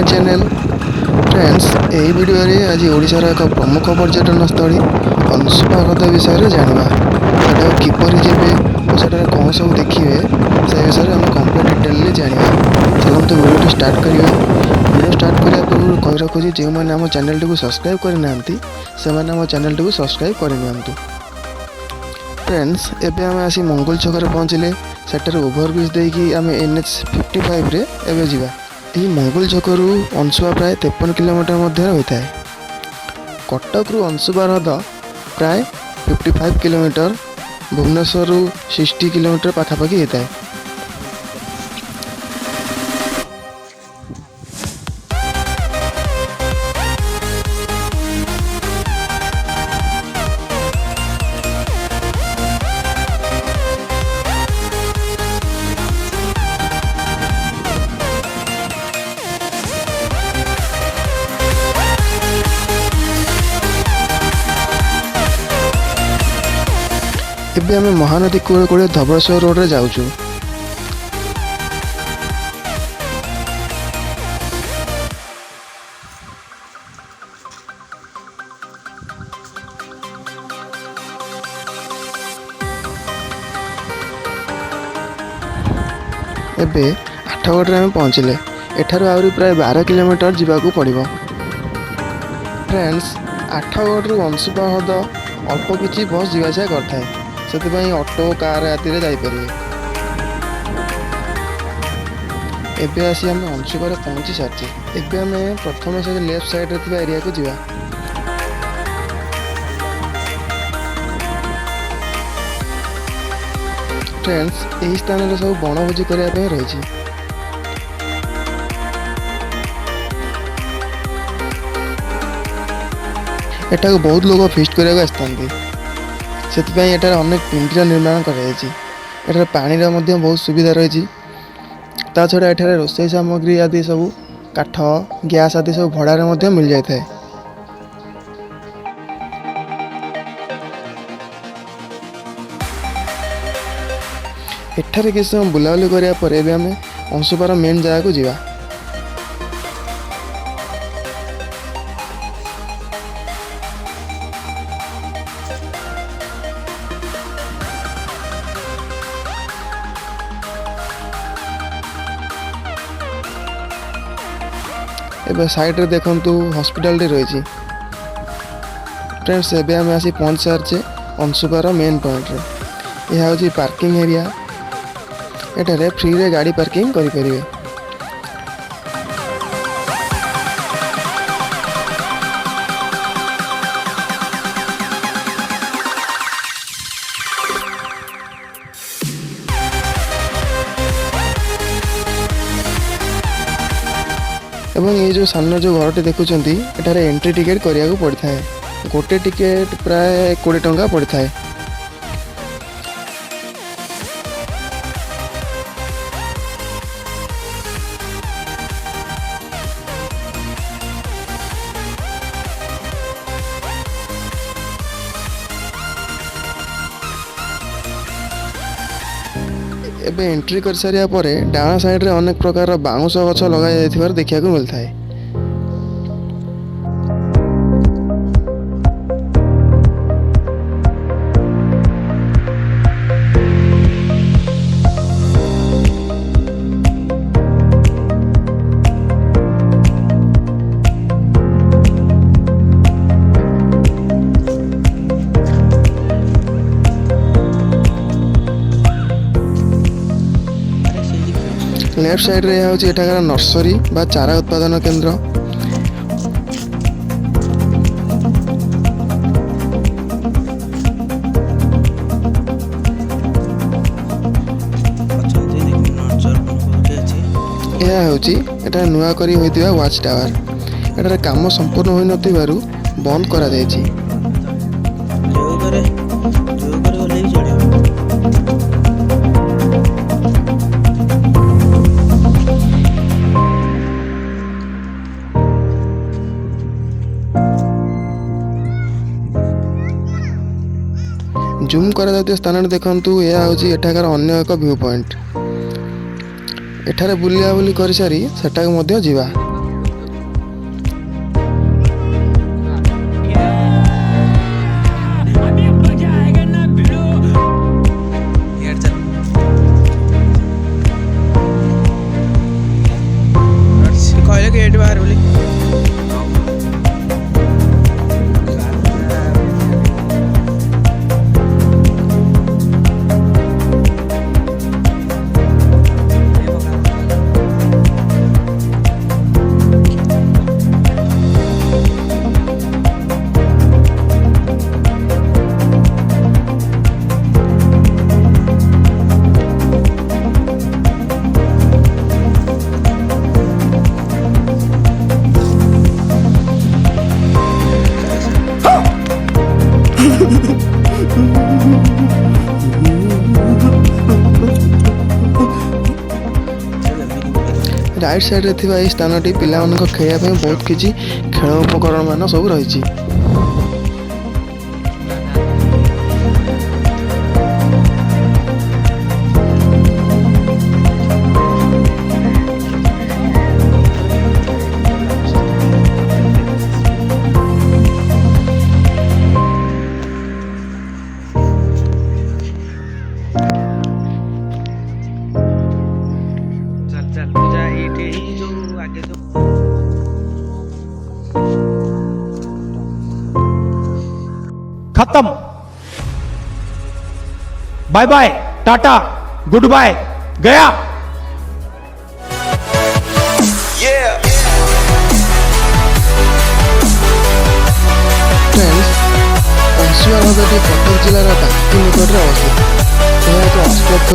Channel. Friends यही video रे आज ओडिशार एक प्रमुख पर्यटन स्थल अंशुपा हृद विषय जाना सेटा किपर जेबे और सेटा कौन सब देखिए से विषय आम कंप्लीट डिटेल जाना। चलते वीडियो स्टार्ट करिया। वीडियो स्टार्ट करिया पूर्व कही रखुची जो मैंने आम चैनल टी सब्सक्राइब करना से आम चैनल टी सब्सक्राइब करनी। फ्रेंड्स एबे आम आसी मंगल छक पहुँचले सेटर ओभरब्रिज देकी आम NH55 रे एबे जीवा। यही मंगल छकरू अंशुपा प्राय 53 किलोमीटर मध्य होता है। कटक रु अंशुपा हृद प्राय 55 किलोमीटर, भुवनेश्वर 60 किलोमीटर पाखापाखि होता है। एबे आम Mahanadi cool cool Dhabaleswar road रे जाऊचु। एबे आठगड़ आम पहुँचले। एठार आहरी प्राय 12 किलोमीटर जावाक पड़िबो। फ्रेंड्स आठगड़ रु अंशुपा हृद अल्प किछि बस जीवा आसिया करथाय, से ऑटो कार आदि रे जाइपरिए। एबे आसी आम अंशुपा पहुँची सारी। एबे आम प्रथम से लेफ्ट साइड रे एरिया को जीवा। फ्रेंड्स यही स्थान में सब बनभोजी करने रही। एटा बहुत लोग फिस्ट करने आसता से अनेक पिंडीर निर्माण कर पानी बहुत सुविधा रही। ता छड़ा एठारे रोषेई सामग्री आदि सब काठ गैस आदि सब भड़ारे मिल जाए। एठारे किसी समय बुलाबुली कराया पर आम अंशुपार मेन जगह को जीवा। एबे साइड रे देखंतु हॉस्पिटल रे रही। फ्रेंड्स एबे आम आसी पहुँच सारे अंशुपार मेन पॉइंट रे। यह हूँ पार्किंग एरिया। एठारे फ्री रे गाड़ी पार्किंग करि परिबे। एवं ये जो सामने जो घरटी देखुंत एठारे एंट्री टिकेट करिया को पड़ता है। गोटे टिकेट प्राय 20 टंका पड़ता है। एबे एंट्री कर सारिया परे डाण साइड रे अनेक प्रकार बाउंश गछ लगा जाइथिबार देखिया को मिलता है। लेफ्ट साइड रे हूँ एठाकार नर्सरी बा चारा उत्पादन केंद्र। यह हूँ एटा नुआ करी होइतिबा वाच टावर। एटार काम संपूर्ण होई नथिबारु बंद करा जायछि। जूम करा जाउतिबा स्थान देखंतु यह हूँ एठाकार अन्य एक व्यू पॉइंट। एठारे बुलिया बुली कर सारी सेटा मध्य जीवा। राइट साइड रे थिबा एई स्थानटी पिलामानक खेलिया ପାଇଁ बहुत किछि खेल उपकरण मान सब रहिछि। खत्म, bye bye, tata, goodbye, गया। फ्रेंड्स, अंशुपा नदी कटक जिलार बांकी निकट में अवस्थित। यह एक